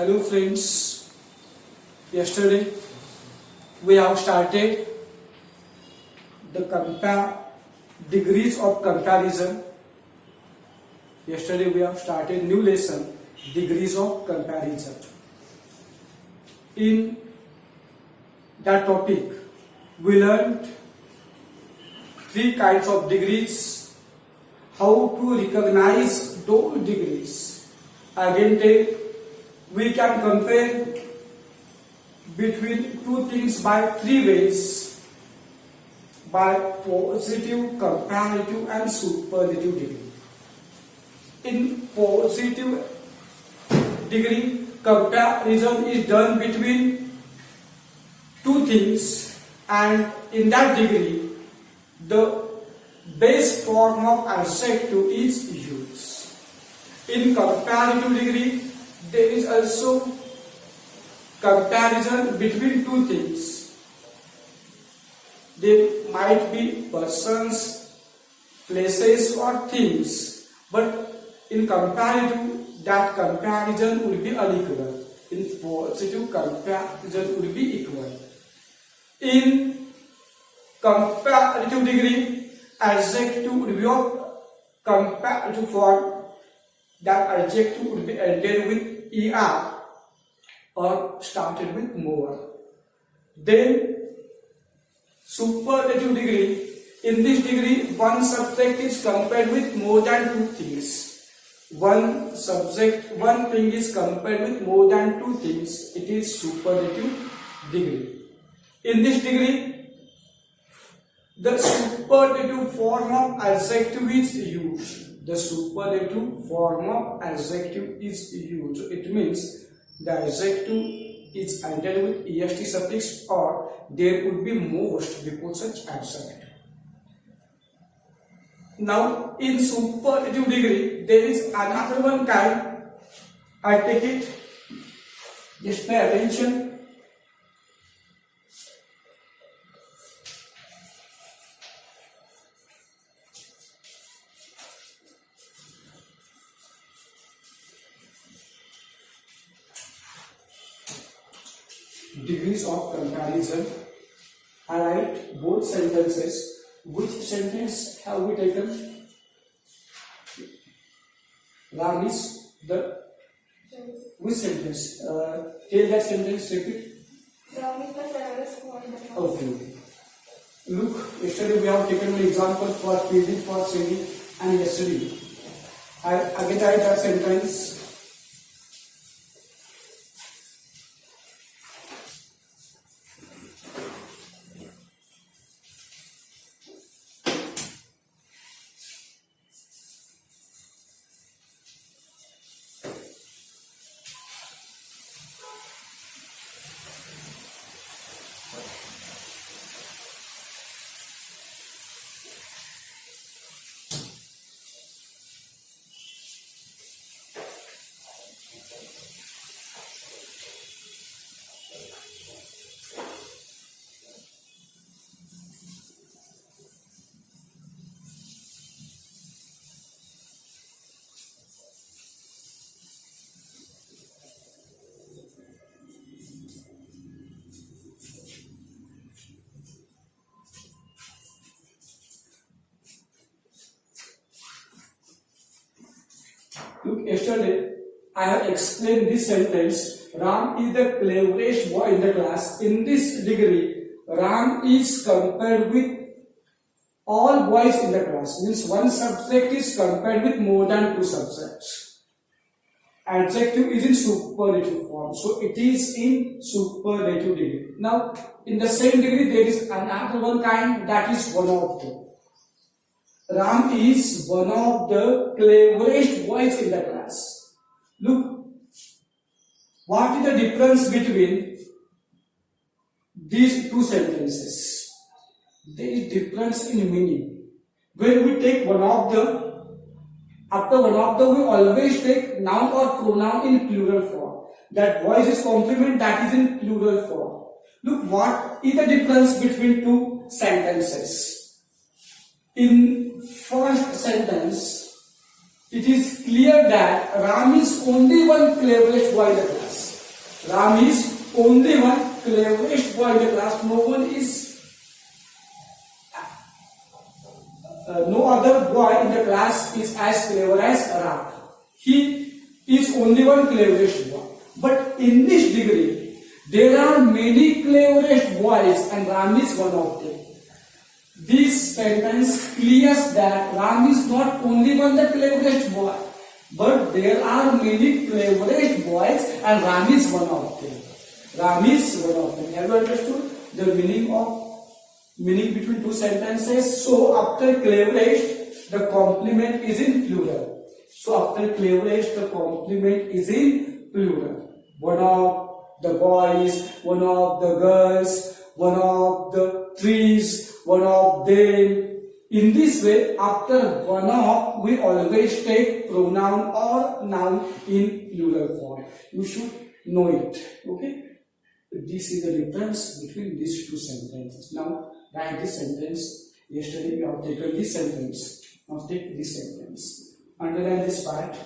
Hello friends, yesterday we have started the degrees of comparison. Yesterday we have started new lesson, degrees of comparison. In that topic we learned three kinds of degrees, how to recognize those degrees. Again, we can compare between two things by three ways: by positive, comparative and superlative degree. In positive degree, comparison is done between two things, and in that degree the base form of adjective is used. In comparative degree, there is also comparison between two things. There might be persons, places or things, but in comparative, that comparison will be unequal. In positive, comparison will be equal. In comparative degree, adjective will be of comparative form. That adjective would be ended with er or started with more. Then superlative degree. In this degree, one subject is compared with more than two things. One thing is compared with more than two things. It is superlative degree. In this degree, the superlative form of adjective is used. The superlative form of adjective is used. It means the adjective is ended with est suffix, or there would be most before such adjective. Now, in superlative degree, there is another one kind. I take it. Just pay attention. Degrees of comparison. I write both sentences. Which sentence have we taken? Ram is the which sentence? Tell that sentence. Repeat. Ram is the fairest boy in the class. Okay. Look, yesterday we have taken an example for PD, for Semi, and yesterday I again write that sentence. Look, yesterday I have explained this sentence. Ram is the cleverest boy in the class. In this degree, Ram is compared with all boys in the class. Means one subject is compared with more than two subjects. Adjective is in superlative form, so it is in superlative degree. Now, in the same degree, there is another one kind, that is one of them. Ram is one of the cleverest boys in the class. Look, what is the difference between these two sentences? There is difference in meaning. When we take one of them, after one of them we always take noun or pronoun in plural form. That voice is complement, that is in plural form. Look, what is the difference between two sentences? In first sentence, it is clear that Ram is only one cleverest boy in the class. Ram is only one cleverest boy in the class. No other boy in the class is as clever as Ram. He is only one cleverest boy. But in this degree, there are many cleverest boys and Ram is one of them. This sentence clears that Ram is not only one the cleverest boy, but there are many cleverest boys and Ram is one of them. Ram is one of them. Have you understood the meaning between two sentences? So after cleverest, the complement is in plural. So after cleverest, the complement is in plural. One of the boys, one of the girls, one of the trees, one of them. In this way, after one of, we always take pronoun or noun in plural form. You should know it. Okay? This is the difference between these two sentences. Now, write this sentence. Yesterday we have taken this sentence. Now take this sentence. Underline this part.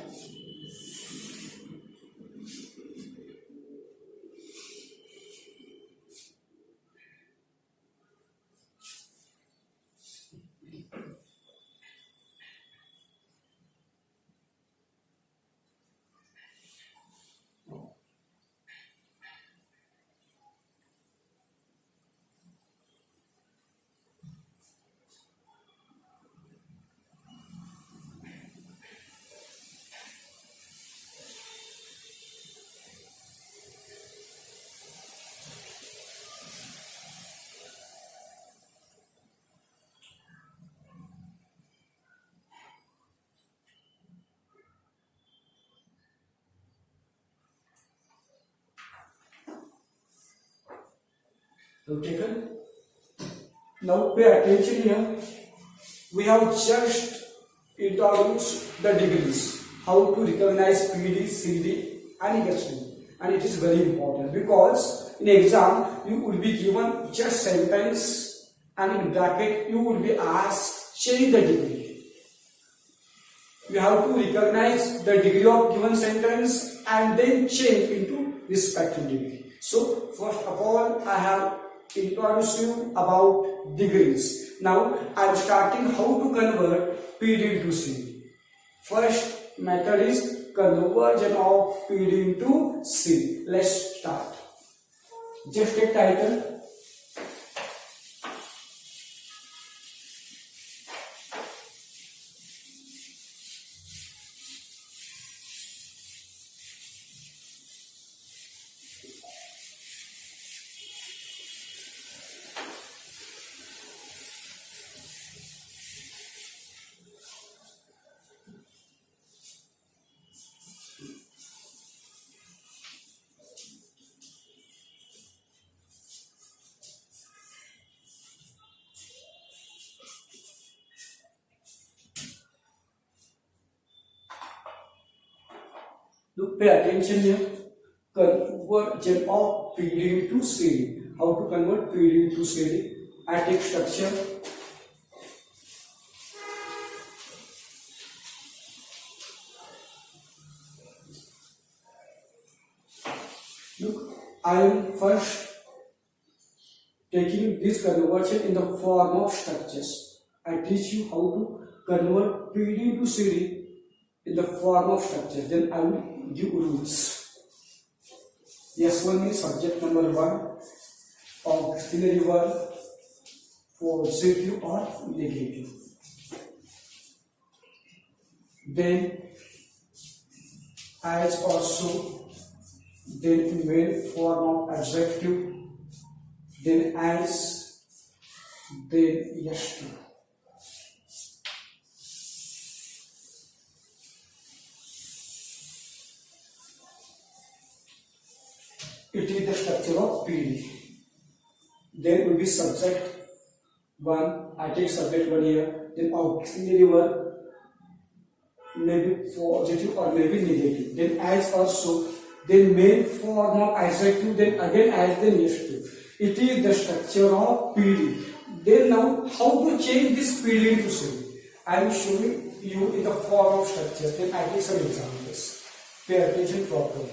So taken. Now pay attention here. We have just introduced the degrees, how to recognize PD, CD and SD, and it is very important because in exam you will be given just sentence and in bracket you will be asked change the degree. You have to recognize the degree of given sentence and then change into respective degree. So first of all, I have introduced you about degrees. Now I am starting how to convert PD into CD. First method is conversion of PD into CD. Let's start. Just take title. Look, pay attention here. Conversion of PD into CD. How to convert PD into CD? I take structure. Look, I am first taking this conversion in the form of structures. I teach you how to convert PD to CD in the form of structure. Then I will give rules. S1 is subject number 1, auxiliary verb, positive or negative. Then as or so, then main form of adjective, then as, then yes to. It is the structure of PD. Then will be subject 1. I take subject 1 here. Then auxiliary verb, maybe positive or maybe negative. Then as or so. Then main form of adjective. Then again as, then yes to. It is the structure of PD. Then now how to change this PD into CD? I am showing you in the form of structure. Then I take some examples. Pay attention properly.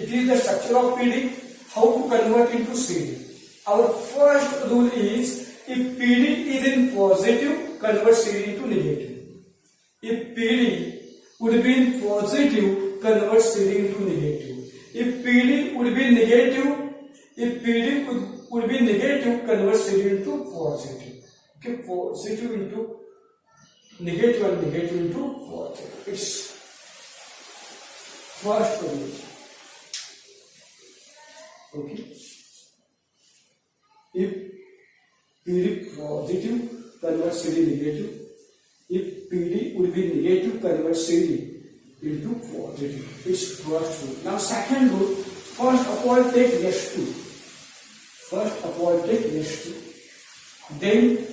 It is the structure of PD. How to convert into CD? Our first rule is if PD is in positive, convert CD into negative. If PD would be in positive, convert CD into negative. If PD would be negative, would be negative, convert CD into positive. Okay, positive into negative and negative into positive. It's first rule. Okay. If PD positive, convert CD negative. If PD would be negative, convert CD into positive. It's first rule. Now second rule, first upward take S2. First upward take S2. Then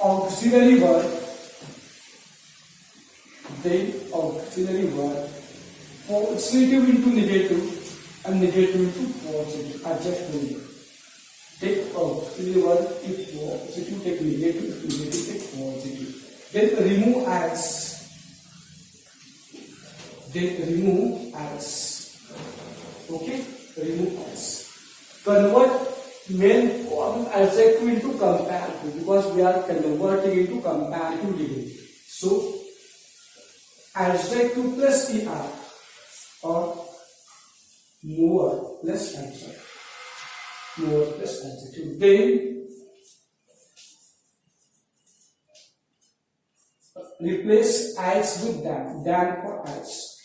auxiliary verb. Then auxiliary verb. Positive into negative and negative into positive. I just told you. Take auxiliary verb, if positive, take negative, if negative, take positive. Then remove as. Then remove as. Okay? Remove as. Convert main form adjective into comparative because we are converting into comparative degree. So, adjective plus er or more plus adjective. More plus adjective. Then replace as with than for as.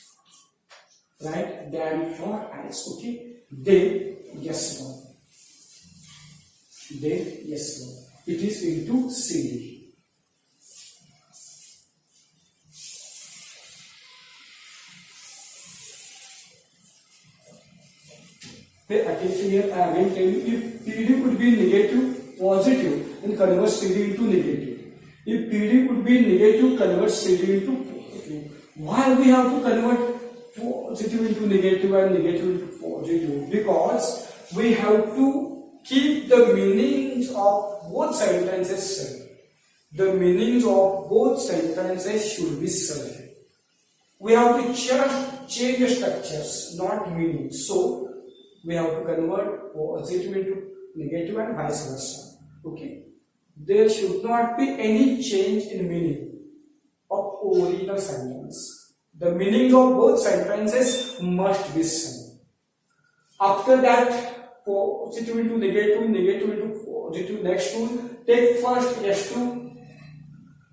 Right? Than for as. Okay? Then yes no. Then yes no. It is into CD. Pay attention here. I will tell you if PD would be negative, positive, then convert CD into negative. If PD would be negative, convert CD into positive. Why we have to convert positive into negative and negative into positive? Because we have to keep the meanings of both sentences same. The meanings of both sentences should be same. We have to just change the structures, not meanings. So we have to convert positive into negative and vice versa. Okay. There should not be any change in meaning of original sentence. The meaning of both sentences must be same. After that, positive into negative, negative into positive. Next rule, take first S2,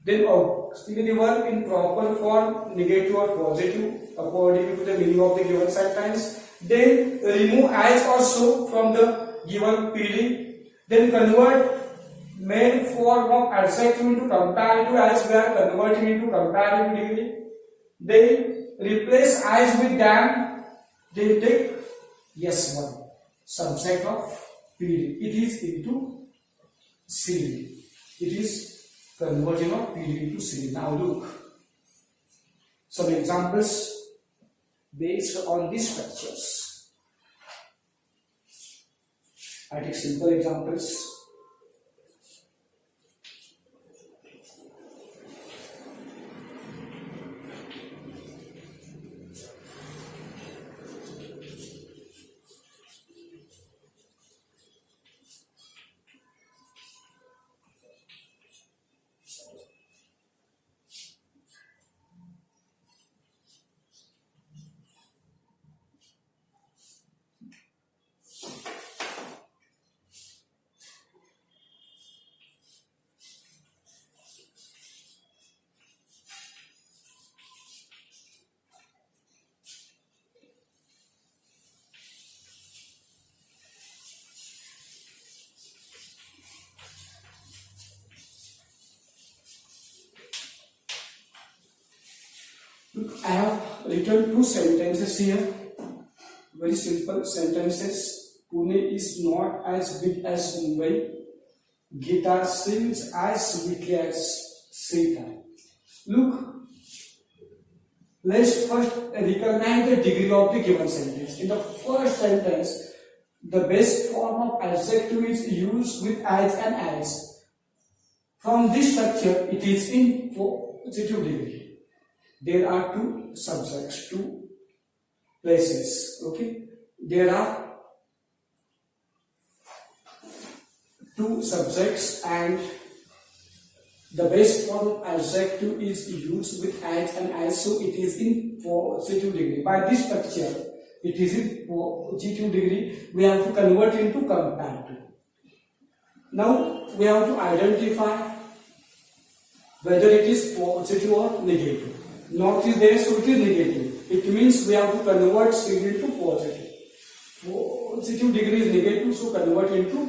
then auxiliary verb in proper form, negative or positive, according to the meaning of the given sentence. Then remove as or so from the given PD. Then convert main form of adjective into comparative as we are converting into comparative degree. Then replace as with than. Then take yes one. Subject of PD. It is into CD. It is conversion of PD into CD. Now look. Some examples based on these structures. I take simple examples. Look, I have written two sentences here. Very simple sentences. Pune is not as big as Mumbai. Gita sings as sweetly as Sita. Look, let's first recognize the degree of the given sentence. In the first sentence, the base form of adjective is used with as and as. From this structure, it is in positive degree. There are two subjects, two places. Okay, there are two subjects and the base form adjective is used with as and as, so it is in positive degree. By this structure, it is in positive degree. We have to convert into comparative. Now we have to identify whether it is positive or negative. Not is there, so it is negative. It means we have to convert CD into positive. Positive degree is negative, so convert into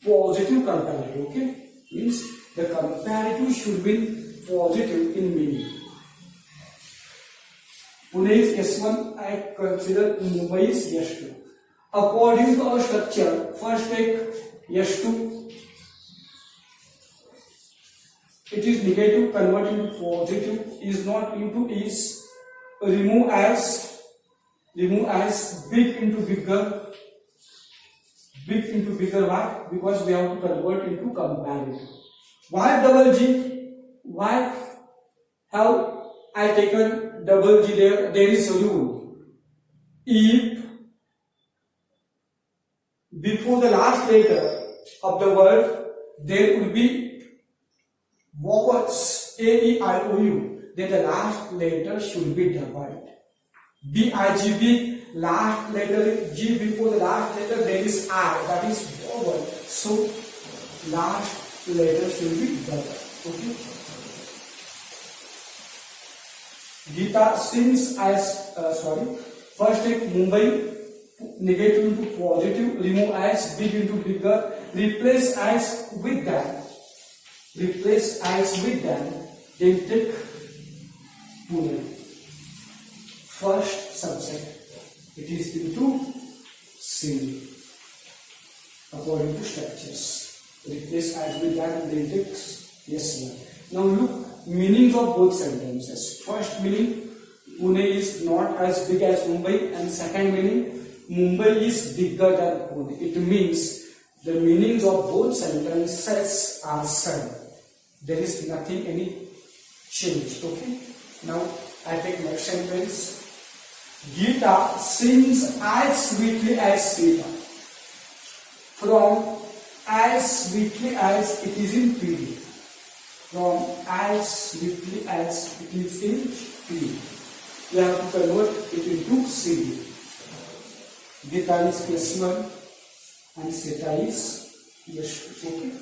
positive comparative. Okay, means the comparative should be positive in meaning. Pune is S1. I consider Mumbai is S2. According to our structure, first take S2. It is negative, convert into positive. Is not into is. Remove as big into bigger. Big into bigger. Why? Because we have to convert into comparative. Why double G? Why have I taken double G there? There is a rule. If before the last letter of the word there will be vowels A, E, I, O, U, then the last letter should be doubled. B, I, G, B, last letter G, before the last letter there is I, that is vowel. So last letter should be doubled. Okay. Gita sings as first take Mumbai, negative into positive, remove as big into bigger, replace as with them. Replace as with them, then take Pune. First subject, it is into C according to structures. Replace as with them, then take yes. Now look, meanings of both sentences. First meaning, Pune is not as big as Mumbai, and second meaning, Mumbai is bigger than Pune. It means the meanings of both sentences are same. There is nothing any change. Okay. Now I take next sentence. Gita sings as sweetly as Sita. From as sweetly as it is in PD. From as sweetly as it is in PD. We have to convert it into CD. Gita is S1 and Sita is S2. Okay.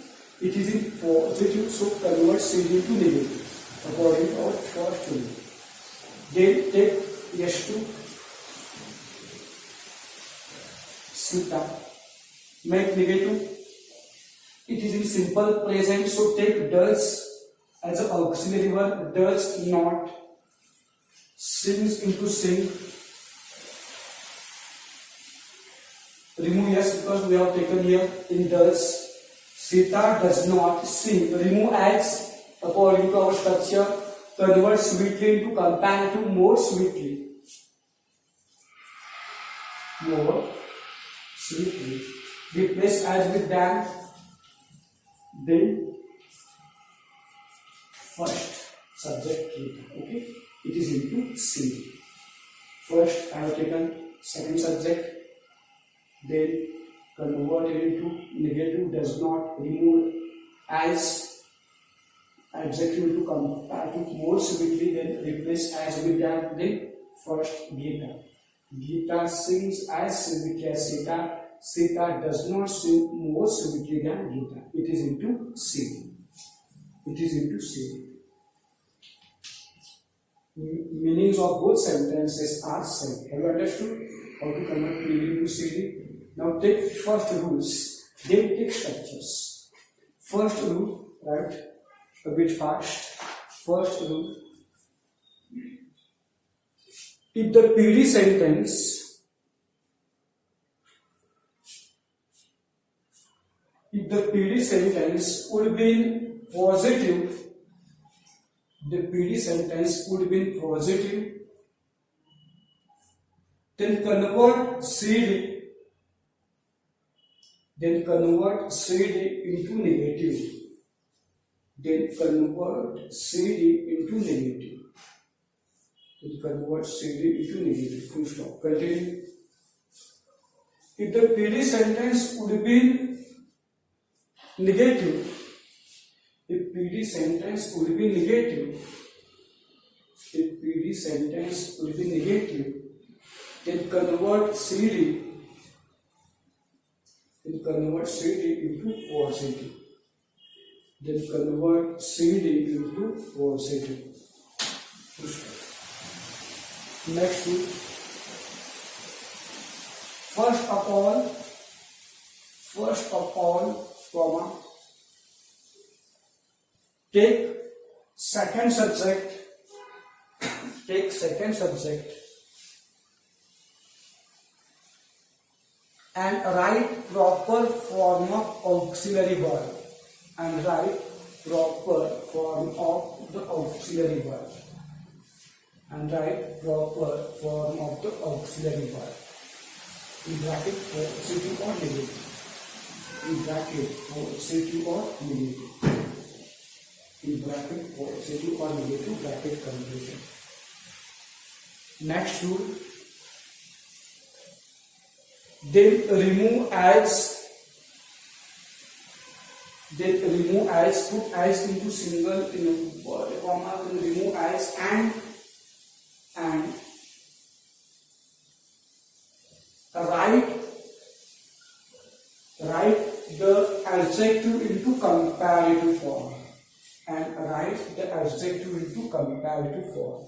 It is in positive, so convert CD to negative according to our first rule. Then take S2, Sita, make negative. It is in simple present, so take does as an auxiliary verb, does not, sings into sing. Remove yes because we have taken here in does. Sita does not sing. Remove as according to our structure. Convert sweetly into comparative, more sweetly. More sweetly. Replace as with than. Then first subject Gita. Okay. It is into C. First I have taken second subject. Then convert it into negative, does not, remove as adjective into comparative, more sweetly, then replace as with that, then first Gita. Gita sings as sweetly as Sita. Sita does not sing more sweetly than Gita. It is into C. It is into C. Meanings of both sentences are same. Have you understood how to convert PD into CD? Now take first rules, then take structures. First rule, right, a bit fast. First rule, if the PD sentence, would be positive, the PD sentence would be positive, then convert CD into negative. Then convert CD into negative. It converts CD into negative. Full stop. Continue. If the PD sentence would be negative, if PD sentence would be negative, if PD sentence would be negative, then convert CD into positive. Then convert CD into positive. Next one. First of all, comma, take second subject and write proper form of auxiliary verb and write proper form of the auxiliary verb and write proper form of the auxiliary verb in bracket positive or negative, in bracket positive or negative, in bracket positive or negative, bracket conclusion. Next rule, then remove as, put as into single in word, comma, then remove as and write the adjective into comparative form and write the adjective into comparative form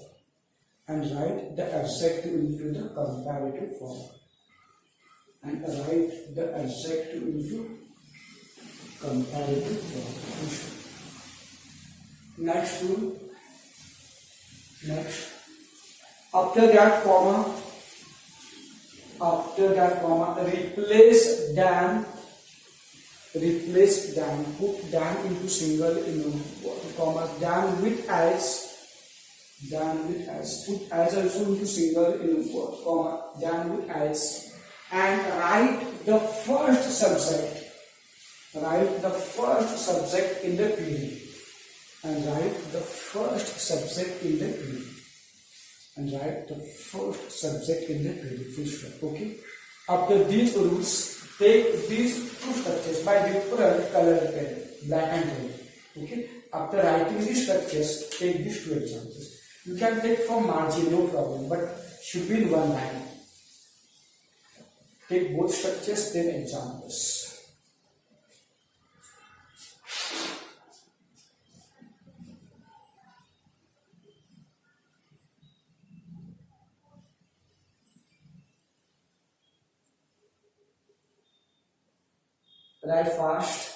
and write the adjective into the comparative form and write the adjective into comparative form. Next rule. Next. After that comma, replace Dan, put Dan into single in comma, Dan with as, put as also into single in comma, Dan with as, and write the first subject in the PD, and write the first subject in the PD. And write the first subject in the PD. Full stop. Okay. After these rules, take these two structures by different color pen, black and red. Okay. After writing these structures, take these two examples. You can take from margin, no problem, but should be in one line. Take both structures, then examples. Write fast.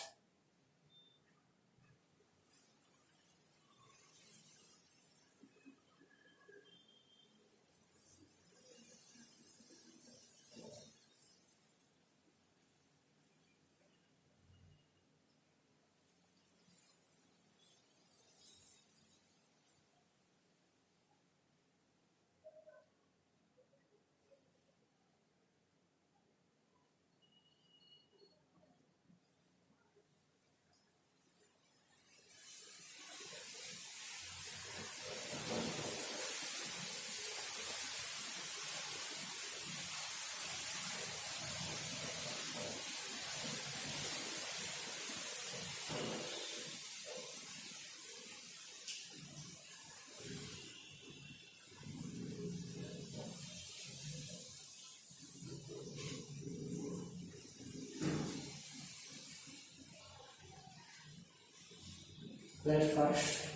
Write fast.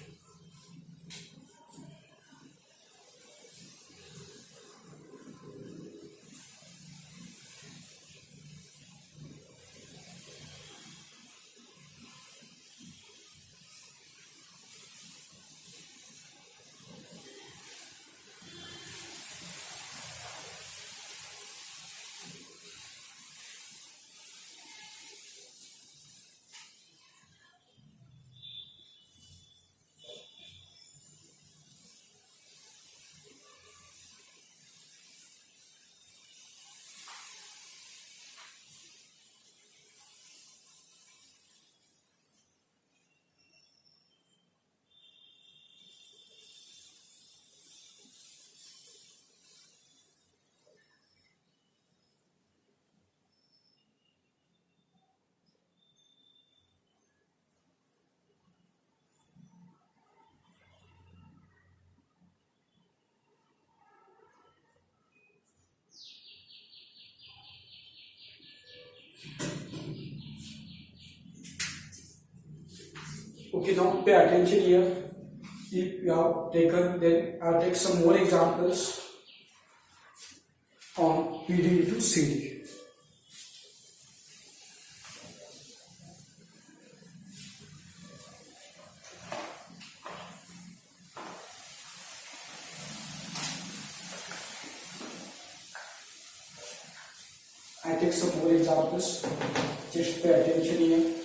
Okay, now pay attention here. If you have taken, then I'll take some more examples on PD into CD. I take some more examples. Just pay attention here.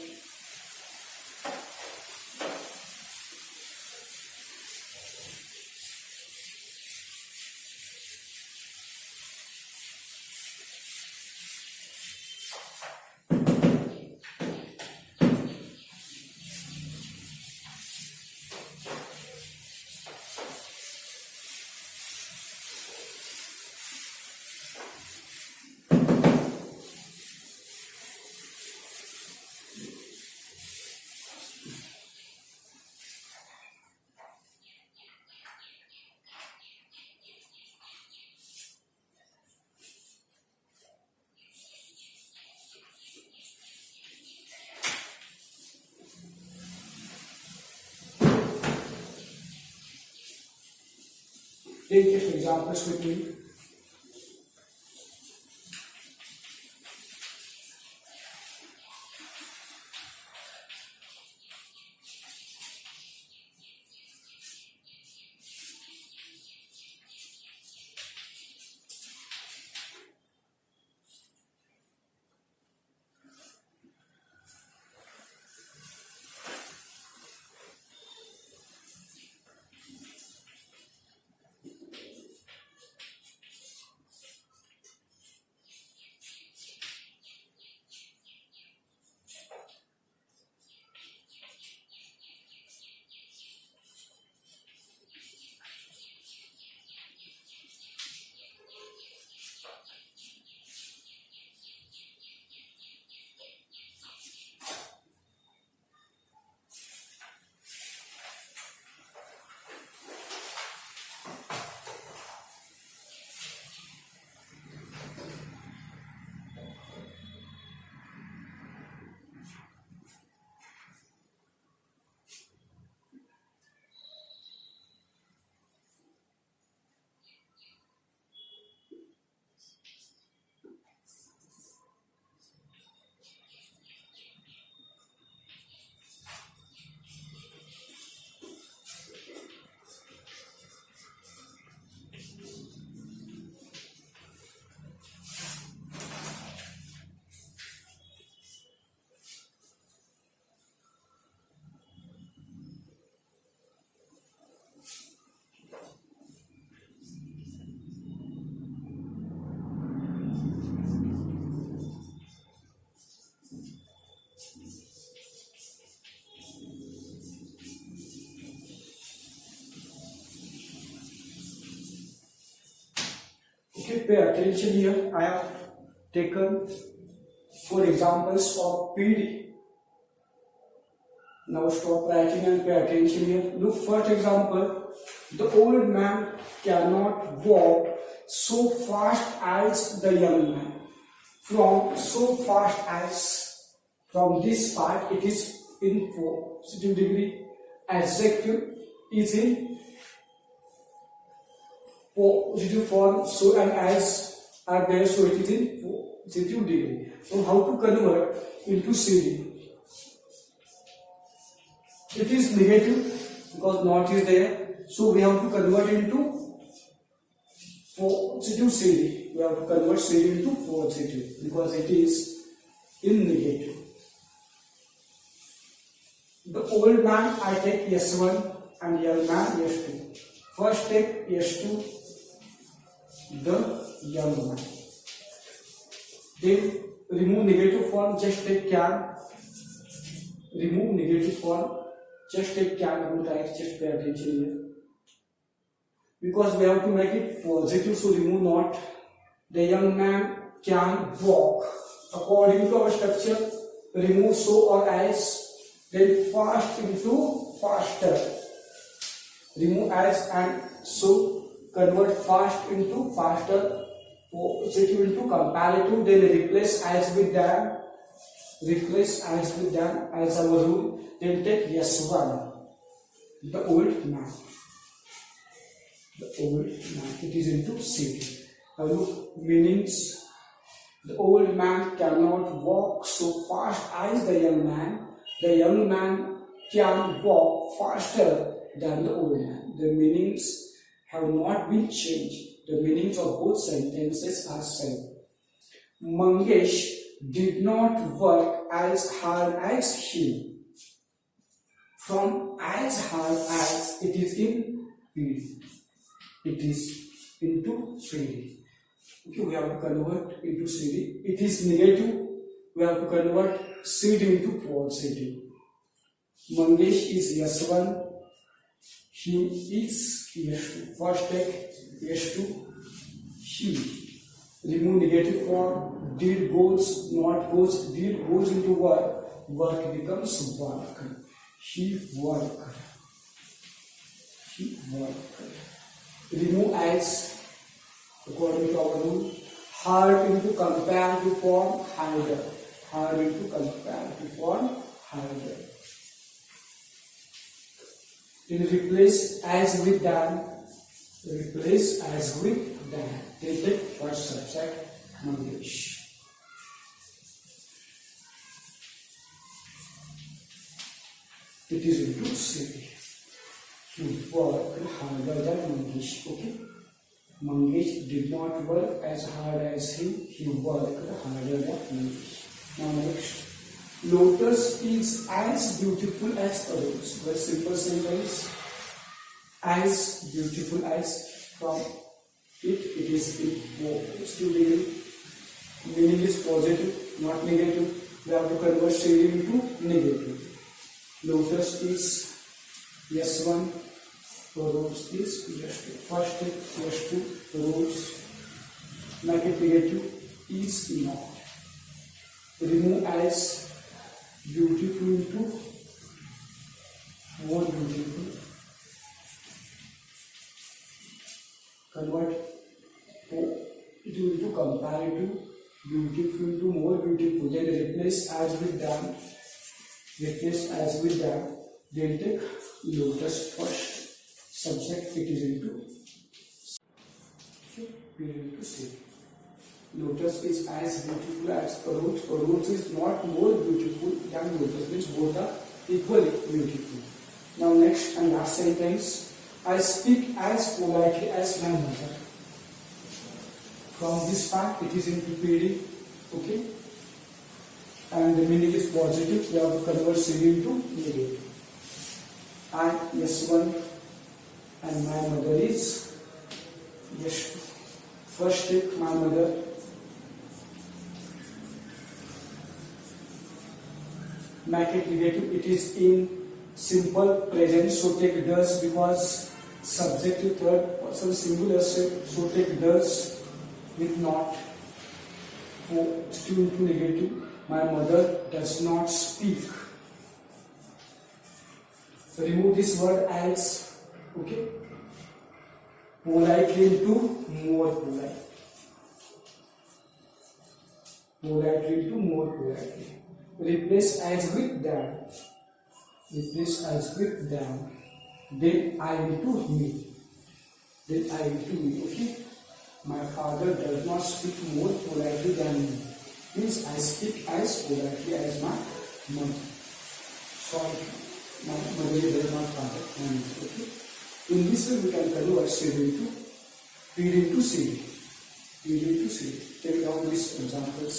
Take just examples with me. Okay, pay attention here. I have taken 4 examples for PD. Now stop writing and pay attention here. Look, first example, the old man cannot walk so fast as the young man. From so fast as, from this part it is in positive degree, adjective is in positive form, so and as are there, so it is in positive degree. So how to convert into CD? It is negative because not is there, so we have to convert into positive CD. We have to convert CD into positive because it is in negative. The old man, I take S1 and young man S2. First take S2, the young man. Then remove negative form, just take can. Remove negative form, just take can root x, just pay attention here. Because we have to make it positive, so remove not. The young man can walk. According to our structure, remove so or as, then fast into faster. Remove as and so, convert fast into faster, positive into comparative, then replace as with than, replace as with them as our rule. Then take yes one. The old man. The old man. It is into city. Now look, meanings. The old man cannot walk so fast as the young man. The young man can walk faster than the old man. The meanings have not been changed. The meanings of both sentences are same. Mangesh did not work as hard as he. From as hard as, it is in PD. It is into CD. Okay, we have to convert into CD. It is negative. We have to convert CD into positive. Mangesh is S1. He is S2. First take S2. He. Remove negative form. Did goes, not goes. Did goes into work. Work becomes work. He worked. He worked. Remove as, according to our rule. Hard into comparative form, harder. Hard into comparative form, harder. Then replace as with than. Replace as with than. Then take first subject, Mangesh. It is into city. He worked harder than Mangesh. Okay? Mangesh did not work as hard as he worked harder than Mangesh. Now next. Lotus is as beautiful as a rose. Very simple sentence. As beautiful as, from it is in positive degree. Meaning is positive, not negative. We have to convert shading into negative. Lotus is S1, rose is S2. First take S2, rose. Make it negative, is not. Remove as, beautiful into more beautiful. Convert into comparative, beautiful into more beautiful. Then replace as with them. Replace as with them. Then take lotus first. Subject, it is into. Period to say. Lotus is as beautiful as a rose. A rose is not more beautiful than lotus, means both are equally beautiful. Now next and last sentence. I speak as politely as my mother. From this part, it is into PD. Okay? And the meaning is positive. We have to convert CD into negative. I, S1, and my mother is S2. First take my mother. Make it negative. It is in simple present, so take does, because subject to third person singular, so take does with not. Still into negative. My mother does not speak. So remove this word as. Okay. Politely into more polite. Politely into more politely. Replace as with them. Replace as with them. Then I into me. Then I into me. Okay. My father does not speak more politely than me. Means I speak as politely as my mother. Sorry, my mother is not father. Okay. In this way we can convert CD into P into CD. P into CD. Take down these examples.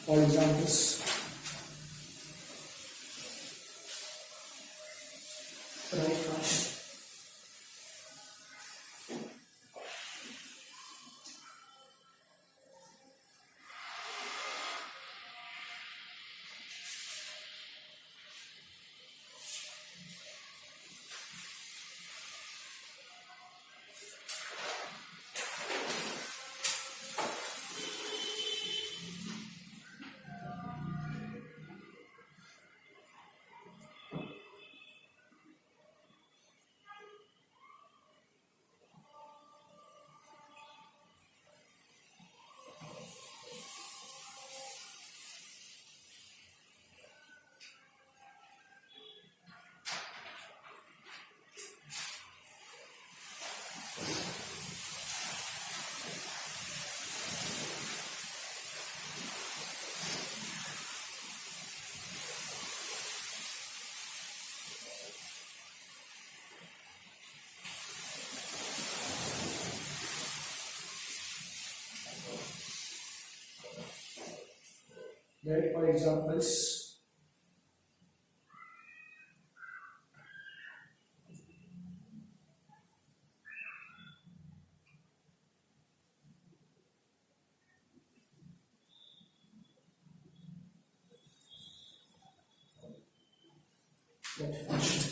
All examples. Right first. That for examples. That first.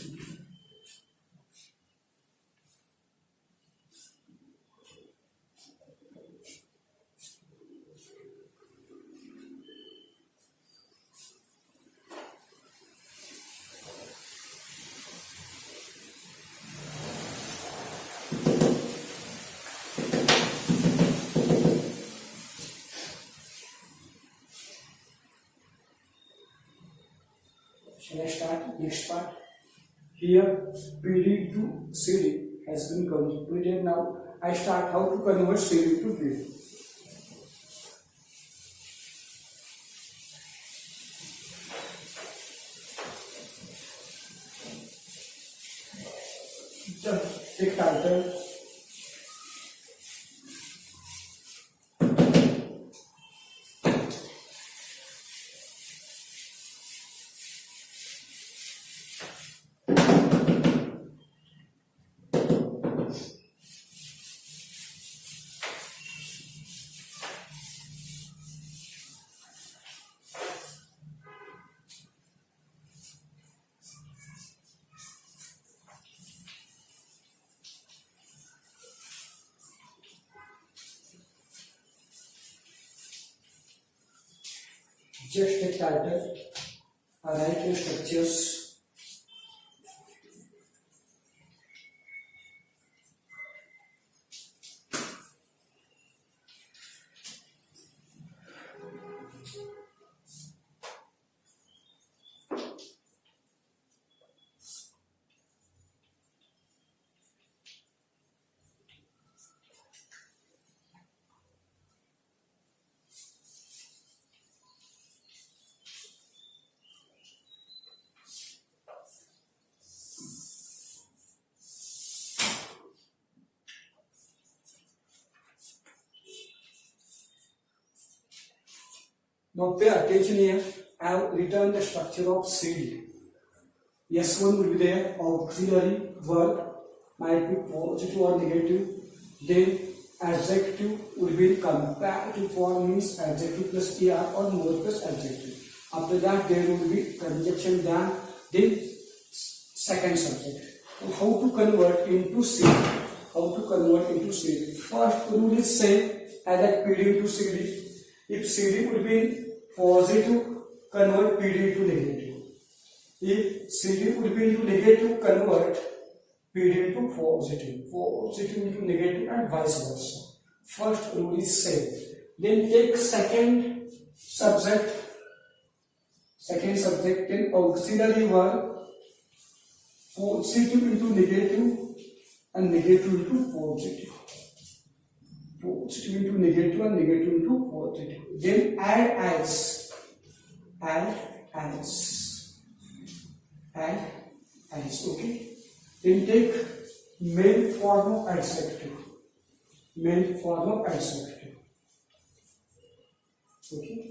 Shall I start? Next part. Here, PD to CD has been completed. Now, I start how to convert CD to PD. Just take title. Just take title. Write your structures. Now pay attention here. I have written the structure of CD. S1 will be there, auxiliary verb, might be positive or negative. Then adjective will be comparative form, means adjective plus er or more plus adjective. After that there will be conjunction done. Then second subject. How to convert into CD? How to convert into CD? First rule is same as that PD into CD. If CD would be positive, convert PD into negative. If CD would be into negative, convert PD into positive. Positive into negative and vice versa. First rule is same. Then take second subject. Second subject, then auxiliary verb. Positive into negative and negative into positive. Positive into negative and negative into positive. Then add as. Add as. Add as. Okay. Then take main form of adjective. Main form of adjective. Okay.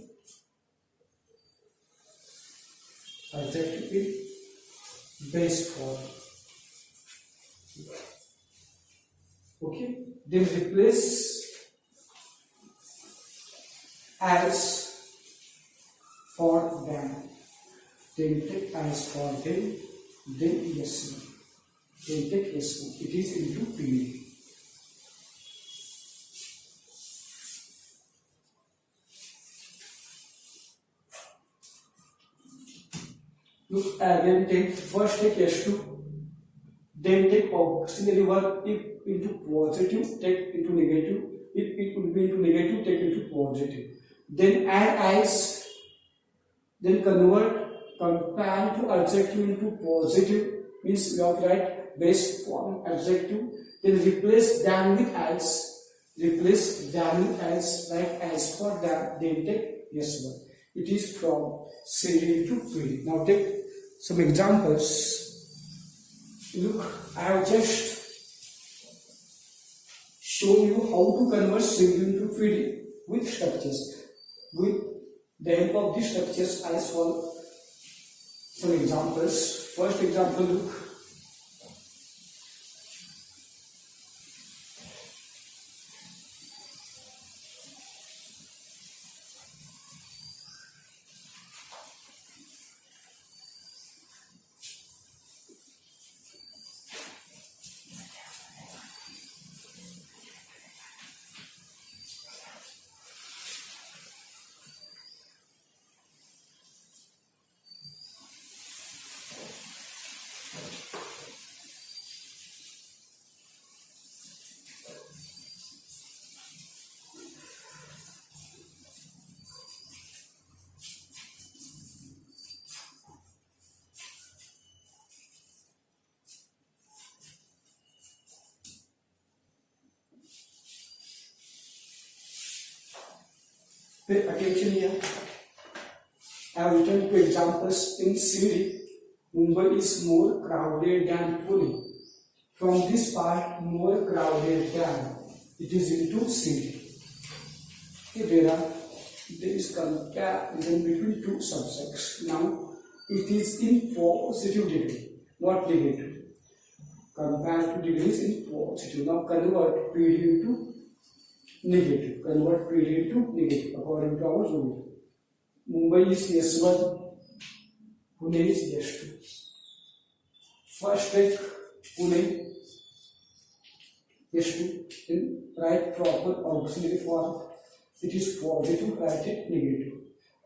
Adjective in base form. Okay. Then replace as for them. Then take as for them. Then yes. Then take yes. It is into PD. Look again. Take first take S2. Then take auxiliary verb if into positive, take into negative. If it will be into negative, take into positive. Then add as. Then convert compare to adjective into positive, means we have to write base form adjective. Then replace them with as. Replace them with as, like as for them. Then take yes one. It is from CD to PD. Now take some examples. Look, I have just shown you how to convert CD into PD with structures. With the help of these structures, I solve some examples. First example, look. Pay attention here. I have written two examples in CD. Mumbai is more crowded than Pune. From this part, more crowded than it is into CD. Okay, there is comparison between two subjects. Now, it is in positive degree, not negative. Compare two degrees in positive. Now, convert PD into negative. Convert PD into negative according to our rule. Mumbai is S1, Pune is S2. First take Pune S2 in write proper auxiliary form. It is positive, write it negative.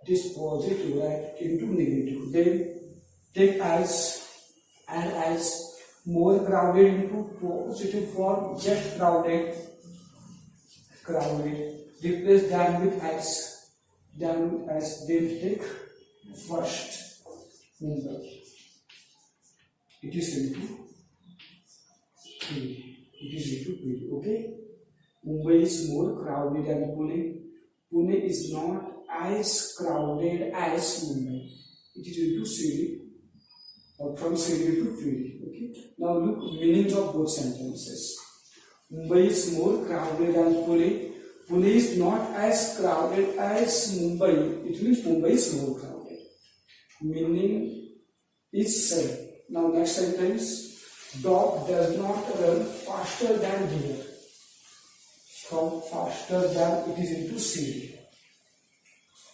It is positive, write into negative. Then take as and as more crowded into positive form, just crowded. Replace than with as. Then take first Mumbai. It is into P. It is into P. Okay. Mumbai is more crowded than Pune. Pune is not as crowded as Mumbai. It is into CD or from CD to PD. Okay. Now look meanings of both sentences. Mumbai is more crowded than Pune. Pune is not as crowded as Mumbai. It means Mumbai is more crowded. Meaning is same. Now next sentence. Dog does not run faster than deer. From faster than it is into CD.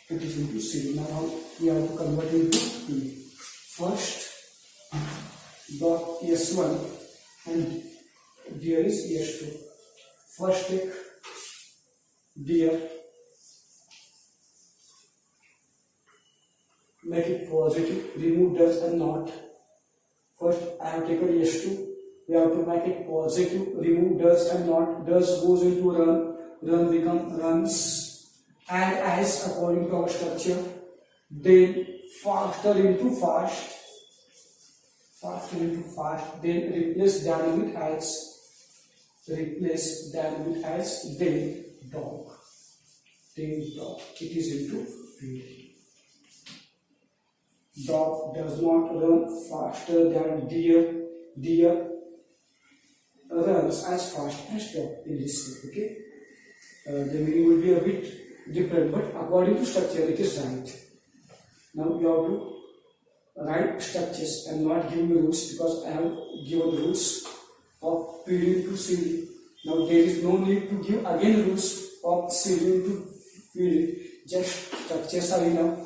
It is into CD. Now we have to convert it into P. First dot S1 and deer is S2. First take deer, make it positive, remove does and not. First I have taken S2, we have to make it positive, remove does and not. Does goes into run, run become runs, and as according to our structure. Then faster into fast, faster into fast. Then replace than with as, replace than with as. Then dog, then dog. It is into field. Dog does not run faster than deer. Deer runs as fast as dog in this case. Okay. The meaning will be a bit different, but according to structure, it is right. Now you have to write structures and not give me rules, because I have given rules of PD to CD. Now there is no need to give again rules of CD to PD. Just structures are enough.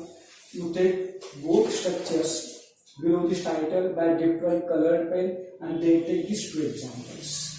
You take both structures below this title by different colored pen and then take these two examples.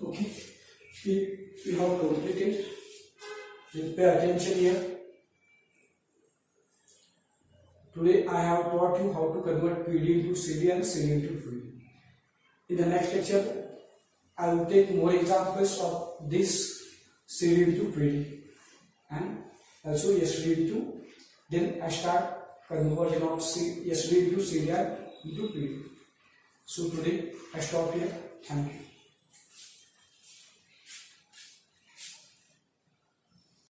Okay, we have completed. Please pay attention here. Today I have taught you how to convert PD into CD and CD into PD. In the next lecture, I will take more examples of this CD into PD and also SD into. Then I start conversion of SD into CD and into PD. So today I stop here. Thank you.